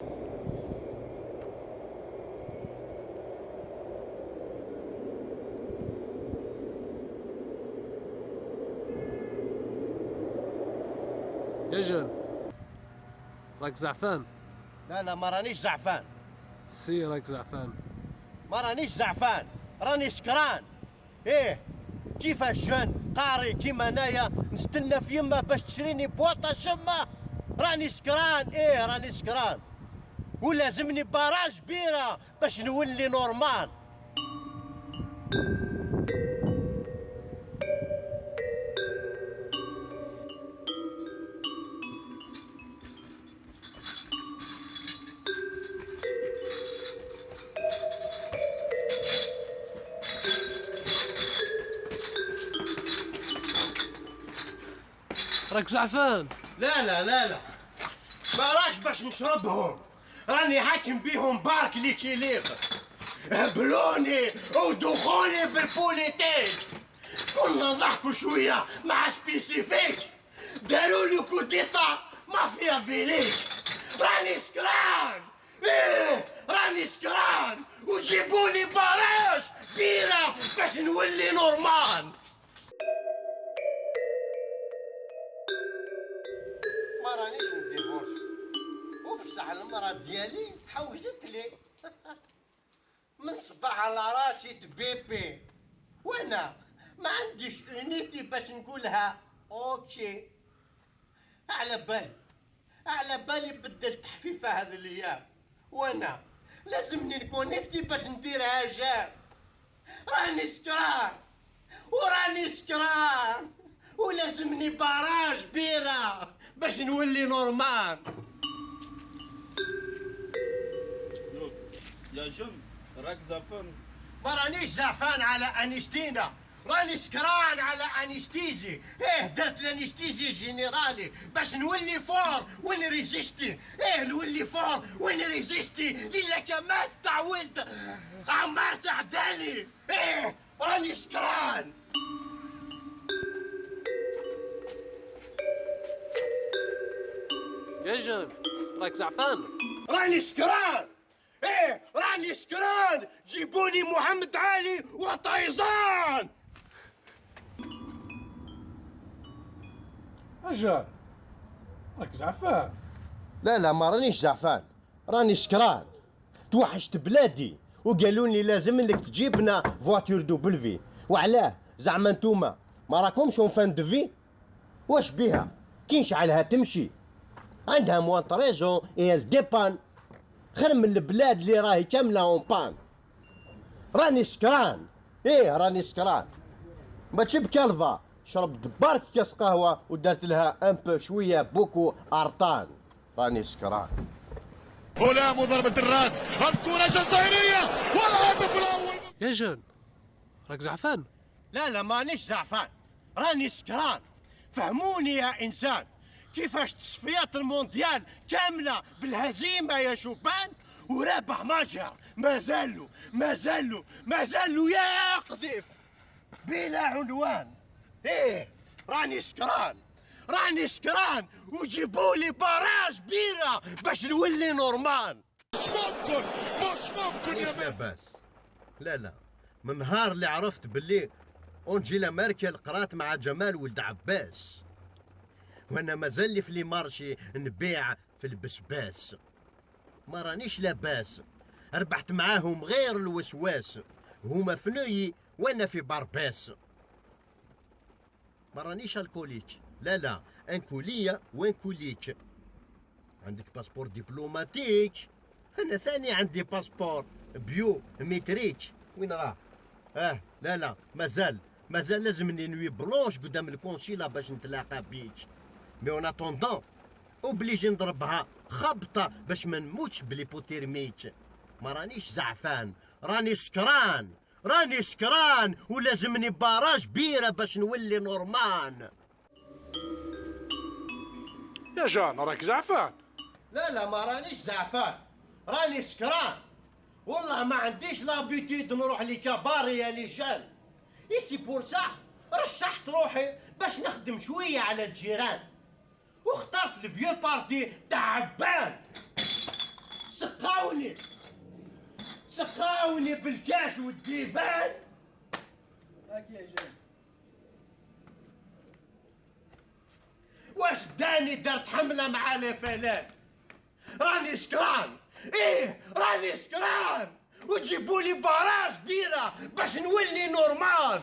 يا جون، راك زعفان؟ لا لا، ما رانيش زعفان. سي راك زعفان. ما رانيش زعفان، راني سكران. ايه، كيفاش جون قاري كيما انايا نستنى في يما باش تشريني بواطه شمه؟ راني سكران، ايه راني سكران، ولازمني باراج بيره باش نولي نورمال. راك زعفان؟ لا لا لا لا، باراش باش نشربهم، راني حاكم بيهم بارك لي تيليق. هبلوني ودخوني بالبوليتيك، كنا نضحكوا شويه مع سبيسيفيك، داروا لي كوديتا مافيا فيليك. راني سكران، ايه راني سكران، وجيبولي باراج بيره باش نولي نورمال. ما رانيش نديفورس، وبصح المرا ديالي حوجت لي من صباح على راسي تبيبي، وانا ما عنديش اونيتي باش نقولها اوكي. على بالي بدلت حفيفه هذه الايام، وانا لازمني نكونيكتي باش نديرها جاب. راني سكران وراني سكران، ولازمني باراج بيره باش نولي نورمال. يا جون، راك زعفان؟ ما رانيش زعفان على انيستينا، راني سكران على انيستيزي. ايه درت الانيستيزي جينيرالي باش نولي فور ونريزيستي. ايه نولي فور ونريزيستي ليلا كمات تعولت عمار سعداني. ايه راني سكران. يا جون، راك زعفان؟ راني سكران، ايه راني سكران، جيبوني محمد علي وطيزان. أجل، راك زعفان؟ لا لا، ما رانيش زعفان، راني سكران. توحشت بلادي وقالوا لي لازم لك تجيبنا فواتور دوبلفي. وعلاه؟ زعما نتوما ما راكمش اون فان دو في؟ واش بيها كي نشعلها تمشي؟ عندها موان طريزون ايال ديبان، خير من البلاد اللي راهي كامله اون بان. راني سكران، ايه راني سكران. ما تشب كالفا، شربت برك كاس قهوه ودرت لها ان بو شويه بوكو ارطان. راني سكران. هنا مضربة الراس، الكرة جزائرية والهدف الأول. يا جون، راك زعفان؟ لا لا، مانيش زعفان، راني سكران. فهموني يا انسان، كيفاش تصفيات المونديال كامله بالهزيمه يا شوبان، ورابح ماجر ما زالوا يقذف بلا عنوان. ايه راني سكران وجيبولي باراج بيره باش نولي نورمال. مش ممكن يا مان. بس لا، من نهار اللي عرفت باللي أنجيلا ميركل قرات مع جمال ولد عباس، وانا مازال لي في لي مارشي نبيع في البسباس. ما رانيش لاباس، ربحت معاهم غير الوسواس، هما في نوي وانا في بارباس. ما رانيش الكوليك، لا انكولية وانكوليك. عندك باسبور دبلوماتيك، انا ثاني عندي باسبور بيو ميتريك. وين راه؟ لا مازال لازمني نوي بلونش قدام الكونسيلا باش نتلاقى بيك. مي اون اتوندون اوبليجي نضربها خبطه باش ما نموتش بليبوتيرميك. ما رانيش زعفان، راني سكران ولازمني باراج بيره باش نولي نورمان. يا جان، راك زعفان؟ لا ما رانيش زعفان، راني سكران. والله ما عنديش لابيتيد نروح لكباري يا ليجان. ايسي بور سا رشحت روحي باش نخدم شويه على الجيران، واخترت الفيو بارتي تاع عبان. سقاوني بالكاس والديفان. هاك يا جان. واش داني درت حملة مع لفلان؟ راني سكران، ايه راني سكران، وتجيبوا لي براج بيرة باش نولي نورمال.